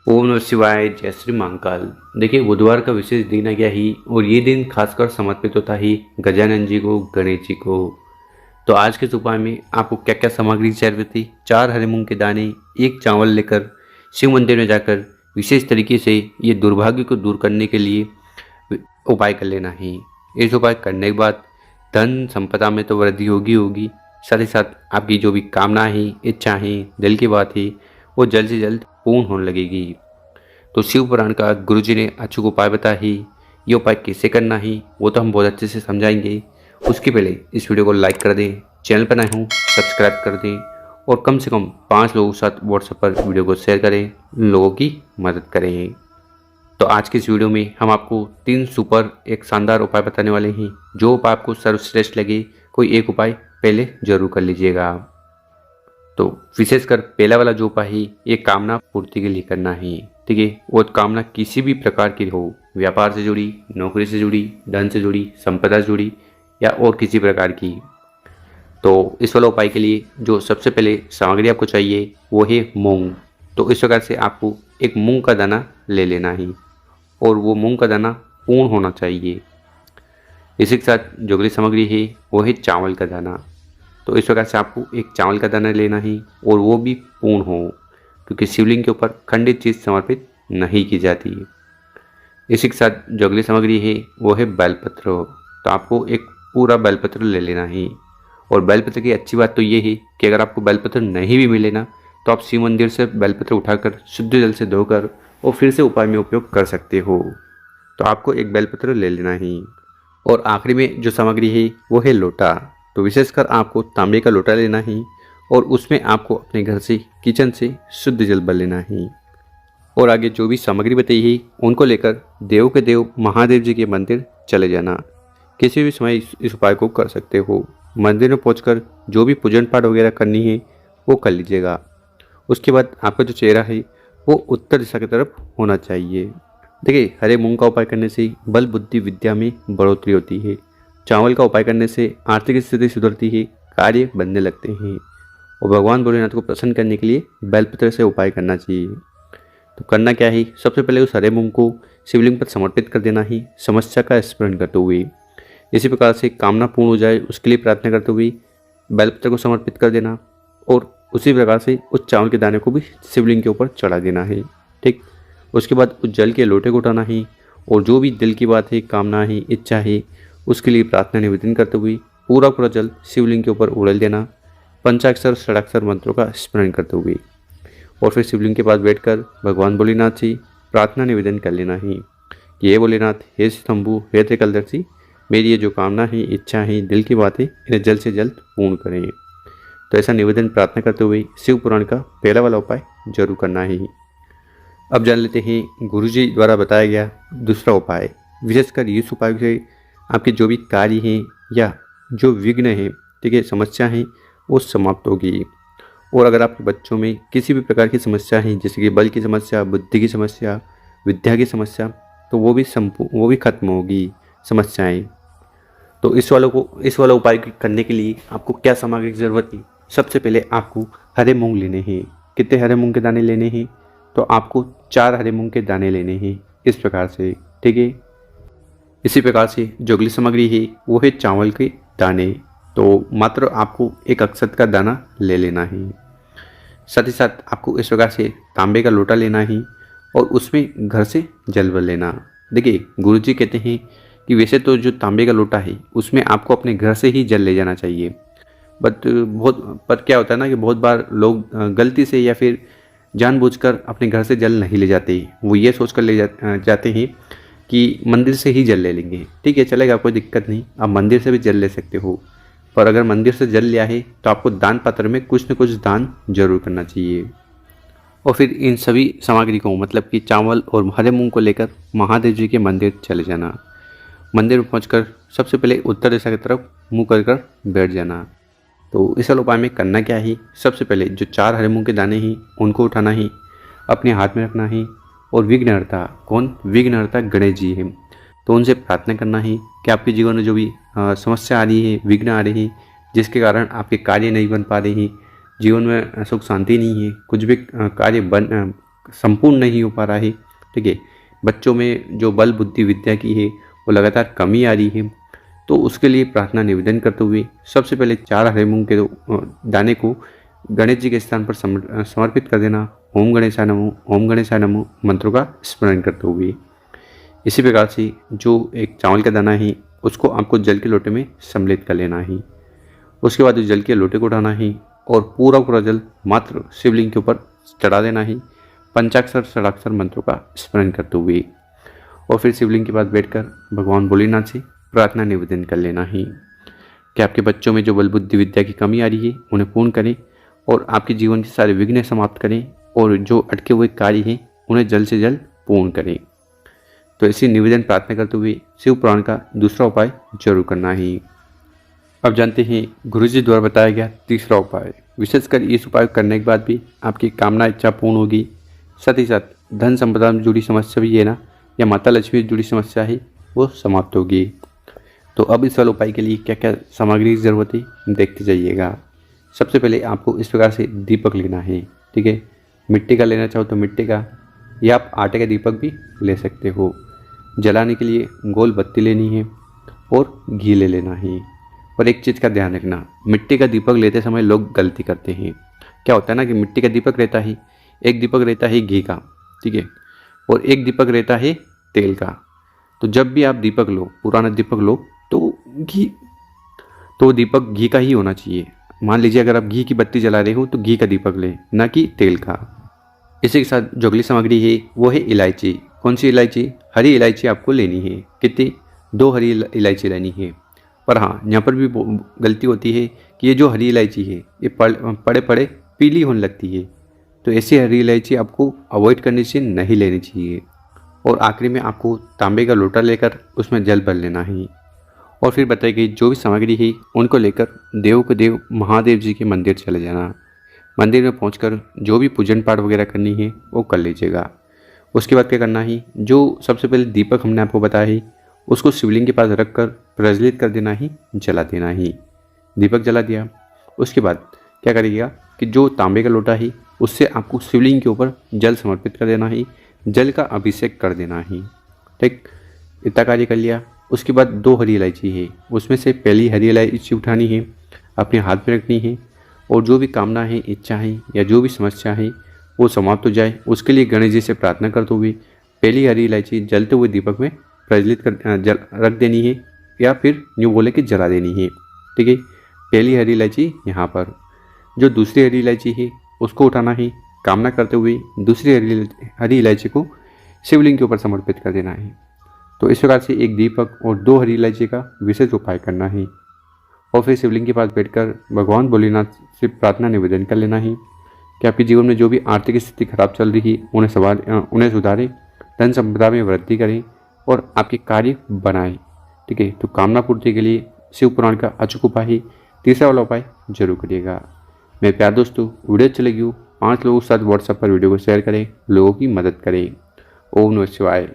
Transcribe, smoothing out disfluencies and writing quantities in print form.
ओम नमः शिवाय, जय श्री महाकाल। देखिए, बुधवार का विशेष दिन आ गया ही और ये दिन खासकर समर्पित होता है गजानन जी को, गणेश जी को। तो आज के इस उपाय में आपको क्या क्या सामग्री चाहिए होती? 4 हरे मूंग के दाने, 1 चावल लेकर शिव मंदिर में जाकर विशेष तरीके से ये दुर्भाग्य को दूर करने के लिए उपाय कर लेना है। इस उपाय करने के बाद धन संपदा में तो वृद्धि होगी होगी, साथ ही साथ आपकी जो भी कामना है, इच्छा है, दिल की बात है, वो जल्द से जल्द पूर्ण होने लगेगी। तो शिव पुराण का गुरुजी ने अचूक उपाय बताया है। ये उपाय कैसे करना है वो तो हम बहुत अच्छे से समझाएंगे। उसके पहले इस वीडियो को लाइक कर दें, चैनल पर नए हों सब्सक्राइब कर दें और कम से कम 5 लोगों के साथ व्हाट्सएप पर वीडियो को शेयर करें, लोगों की मदद करें। तो आज की इस वीडियो में हम आपको 3 सुपर एक शानदार उपाय बताने वाले हैं। जो उपाय आपको सर्वश्रेष्ठ लगे, कोई एक उपाय पहले जरूर कर लीजिएगा। तो विशेषकर पहला वाला जो उपाय है ये कामना पूर्ति के लिए करना है। ठीक है, वो कामना किसी भी प्रकार की हो, व्यापार से जुड़ी, नौकरी से जुड़ी, धन से जुड़ी, संपदा से जुड़ी या और किसी प्रकार की। तो इस वाला उपाय के लिए जो सबसे पहले सामग्री आपको चाहिए वो है मूंग। तो इस प्रकार से आपको एक मूंग का दाना ले लेना है और वो मूंग का दाना पूर्ण होना चाहिए। इसी के साथ जो अगली सामग्री है वो है चावल का दाना। तो इस प्रकार से आपको एक चावल का दाना लेना है और वो भी पूर्ण हो, क्योंकि शिवलिंग के ऊपर खंडित चीज़ समर्पित नहीं की जाती है। इसी के साथ जो अगली सामग्री है वो है बेलपत्र। तो आपको एक पूरा बेलपत्र ले लेना है और बेलपत्र की अच्छी बात तो ये है कि अगर आपको बेलपत्र नहीं भी मिले ना, तो आप शिव मंदिर से बेलपत्र उठाकर शुद्ध जल से धोकर और फिर से उपाय में उपयोग कर सकते हो। तो आपको एक बेलपत्र ले लेना है और आखिरी में जो सामग्री है वो है लोटा। तो विशेषकर आपको तांबे का लोटा लेना है और उसमें आपको अपने घर से, किचन से शुद्ध जल भर लेना है। और आगे जो भी सामग्री बताई है उनको लेकर देव के देव महादेव जी के मंदिर चले जाना। किसी भी समय इस उपाय को कर सकते हो। मंदिर में पहुंचकर जो भी पूजन पाठ वगैरह करनी है वो कर लीजिएगा। उसके बाद आपका जो चेहरा है वो उत्तर दिशा की तरफ होना चाहिए। देखिए, हरे मूंग का उपाय करने से बल बुद्धि विद्या में बढ़ोतरी होती है। चावल का उपाय करने से आर्थिक स्थिति सुधरती है, कार्य बनने लगते हैं और भगवान भोलेनाथ को प्रसन्न करने के लिए बेलपत्र से उपाय करना चाहिए। तो करना क्या है, सबसे पहले उस हरे मूंग को शिवलिंग पर समर्पित कर देना ही, समस्या का स्मरण करते हुए। इसी प्रकार से कामना पूर्ण हो जाए उसके लिए प्रार्थना करते हुए बेलपत्र को समर्पित कर देना और उसी प्रकार से उस चावल के दाने को भी शिवलिंग के ऊपर चढ़ा देना है। ठीक, उसके बाद उस जल के लोटे को उठाना है और जो भी दिल की बात है, कामना है, इच्छा है, उसके लिए प्रार्थना निवेदन करते हुए पूरा जल शिवलिंग के ऊपर उड़ेल देना, पंचाक्षर षडाक्षर मंत्रों का स्मरण करते हुए। और फिर शिवलिंग के पास बैठकर भगवान भोलेनाथ से प्रार्थना निवेदन कर लेना है कि हे भोलेनाथ, हे शंभु, हे त्रिकालदर्शी, मेरी ये जो कामना है, इच्छा है, दिल की बात है, इन्हें जल्द से जल्द पूर्ण करें। तो ऐसा निवेदन प्रार्थना करते हुए शिव पुराण का पहला वाला उपाय जरूर करना है। अब जान लेते हैं गुरुजी द्वारा बताया गया दूसरा उपाय। विशेषकर इस उपाय से आपके जो भी कार्य हैं या जो विघ्न हैं, ठीक है, समस्या हैं, वो समाप्त होगी। और अगर आपके बच्चों में किसी भी प्रकार की समस्या है, जैसे कि बल की समस्या, बुद्धि की समस्या, विद्या की समस्या, तो वो भी खत्म होगी समस्याएं। तो इस वाला उपाय करने के लिए आपको क्या सामग्री की ज़रूरत है? सबसे पहले आपको हरे मूंग लेने हैं। कितने हरे मूंग के दाने लेने हैं? तो आपको 4 हरे मूंग के दाने लेने हैं, इस प्रकार से। ठीक है, इसी प्रकार से जो अगली सामग्री है वो है चावल के दाने। तो मात्र आपको एक अक्षत का दाना ले लेना है। साथ ही साथ आपको इस प्रकार से तांबे का लोटा लेना है और उसमें घर से जल भर लेना। देखिए, गुरुजी कहते हैं कि वैसे तो जो तांबे का लोटा है उसमें आपको अपने घर से ही जल ले जाना चाहिए, पर क्या होता है ना कि बहुत बार लोग गलती से या फिर जानबूझकर अपने घर से जल नहीं ले जाते। वो ये सोचकर जाते हैं कि मंदिर से ही जल ले लेंगे। ठीक है, चलेगा, कोई दिक्कत नहीं, आप मंदिर से भी जल ले सकते हो। पर अगर मंदिर से जल लिया है तो आपको दान पात्र में कुछ न कुछ दान जरूर करना चाहिए। और फिर इन सभी सामग्री को, मतलब कि चावल और हरे मूंग को लेकर महादेव जी के मंदिर चले जाना। मंदिर में पहुंचकर सबसे पहले उत्तर दिशा की तरफ मुँह कर बैठ जाना। तो इस उपाय में करना क्या है, सबसे पहले जो 4 हरे मूंग के दाने हैं उनको उठाना है, अपने हाथ में रखना है और विघ्नहर्ता, कौन? विघ्नहर्ता गणेश जी हैं, तो उनसे प्रार्थना करना है कि आपके जीवन में जो भी समस्या आ रही है, विघ्न आ रही है, जिसके कारण आपके कार्य नहीं बन पा रहे हैं, जीवन में सुख शांति नहीं है, कुछ भी कार्य संपूर्ण नहीं हो पा रहा है, ठीक है, बच्चों में जो बल बुद्धि विद्या की है वो लगातार कमी आ रही है, तो उसके लिए प्रार्थना निवेदन करते हुए सबसे पहले 4 हरे मूंग के दाने को गणेश जी के स्थान पर समर्पित कर देना। ओम गणेशाय नमो, ओम गणेशाय नमो मंत्रों का स्मरण करते हुए। इसी प्रकार से जो एक चावल का दाना है उसको आपको जल के लोटे में सम्मिलित कर लेना है। उसके बाद उस जल के लोटे को उठाना है और पूरा जल मात्र शिवलिंग के ऊपर चढ़ा देना है, पंचाक्षर षडाक्षर मंत्रों का स्मरण करते हुए। और फिर शिवलिंग के पास बैठकर भगवान भोलेनाथ से प्रार्थना निवेदन कर लेना है कि आपके बच्चों में जो बल बुद्धि विद्या की कमी आ रही है उन्हें पूर्ण करें और आपके जीवन के सारे विघ्न समाप्त करें और जो अटके हुए कार्य हैं उन्हें जल्द से जल्द पूर्ण करें। तो ऐसी निवेदन प्रार्थना करते हुए शिव पुराण का दूसरा उपाय जरूर करना है। अब जानते हैं गुरुजी द्वारा बताया गया तीसरा उपाय। विशेषकर इस उपाय करने के बाद भी आपकी कामना इच्छा पूर्ण होगी, साथ ही साथ धन संपदा में जुड़ी समस्या भी है ना, या माता लक्ष्मी से जुड़ी समस्या है वो समाप्त होगी। तो अब इस वाले उपाय के लिए क्या क्या सामग्री की जरूरत है देखते जाइएगा। सबसे पहले आपको इस प्रकार से दीपक लेना है, ठीक है, मिट्टी का लेना चाहो तो मिट्टी का, या आप आटे का दीपक भी ले सकते हो। जलाने के लिए गोल बत्ती लेनी है और घी ले लेना है। और एक चीज़ का ध्यान रखना, मिट्टी का दीपक लेते समय लोग गलती करते हैं। क्या होता है ना कि मिट्टी का दीपक रहता है, एक दीपक रहता है घी का, ठीक है, और एक दीपक रहता है तेल का। तो जब भी आप दीपक लो, पुराना दीपक लो, तो दीपक घी का ही होना चाहिए। मान लीजिए अगर आप घी की बत्ती जला रहे हो तो घी का दीपक लें, ना कि तेल का। इसी के साथ जो अगली सामग्री है वो है इलायची। कौन सी इलायची? हरी इलायची आपको लेनी है। कितनी? 2 हरी इलायची लेनी है। पर हाँ, यहाँ पर भी गलती होती है कि ये जो हरी इलायची है ये पड़े पड़े पीली होने लगती है, तो ऐसी हरी इलायची आपको अवॉइड करनी चाहिए, नहीं लेनी चाहिए। और आखिरी में आपको तांबे का लोटा लेकर उसमें जल भर लेना है। और फिर बताई गई जो भी सामग्री है उनको लेकर देव के देव महादेव जी के मंदिर चले जाना। मंदिर में पहुंचकर जो भी पूजन पाठ वगैरह करनी है वो कर लीजिएगा। उसके बाद क्या करना है, जो सबसे पहले दीपक हमने आपको बताया है उसको शिवलिंग के पास रखकर प्रज्वलित कर देना ही, जला देना ही। दीपक जला दिया, उसके बाद क्या करिएगा कि जो तांबे का लोटा है उससे आपको शिवलिंग के ऊपर जल समर्पित कर देना है, जल का अभिषेक कर देना है, ठीक। इतना कार्य कर लिया। उसके बाद 2 हरी इलायची है, उसमें से पहली हरी इलायची उठानी है, अपने हाथ में रखनी है, और जो भी कामना है, इच्छा है या जो भी समस्या है वो समाप्त हो जाए, उसके लिए गणेश जी से प्रार्थना करते हुए पहली हरी इलायची जलते हुए दीपक में प्रज्वलित कर रख देनी है, या फिर यूँ बोले कि जला देनी है, ठीक है। पहली हरी इलायची यहाँ पर। जो दूसरी हरी इलायची है उसको उठाना है, कामना करते हुए दूसरी हरी इलायची को शिवलिंग के ऊपर समर्पित कर देना है। तो इस प्रकार से एक दीपक और 2 हरी इलायची का विशेष उपाय करना है। और फिर शिवलिंग के पास बैठकर भगवान भोलेनाथ से प्रार्थना निवेदन कर लेना है कि आपके जीवन में जो भी आर्थिक स्थिति खराब चल रही है उन्हें सुधारें, धन संपदा में वृद्धि करें और आपके कार्य बनाएं, ठीक है। तो कामना पूर्ति के लिए शिव पुराण का अचूक उपाय है, तीसरा वाला उपाय जरूर करिएगा। मेरे प्यारे दोस्तों, वीडियो अच्छी लगी हो 5 लोगों के साथ व्हाट्सएप पर वीडियो को शेयर करें, लोगों की मदद करें। ओम नमः शिवाय।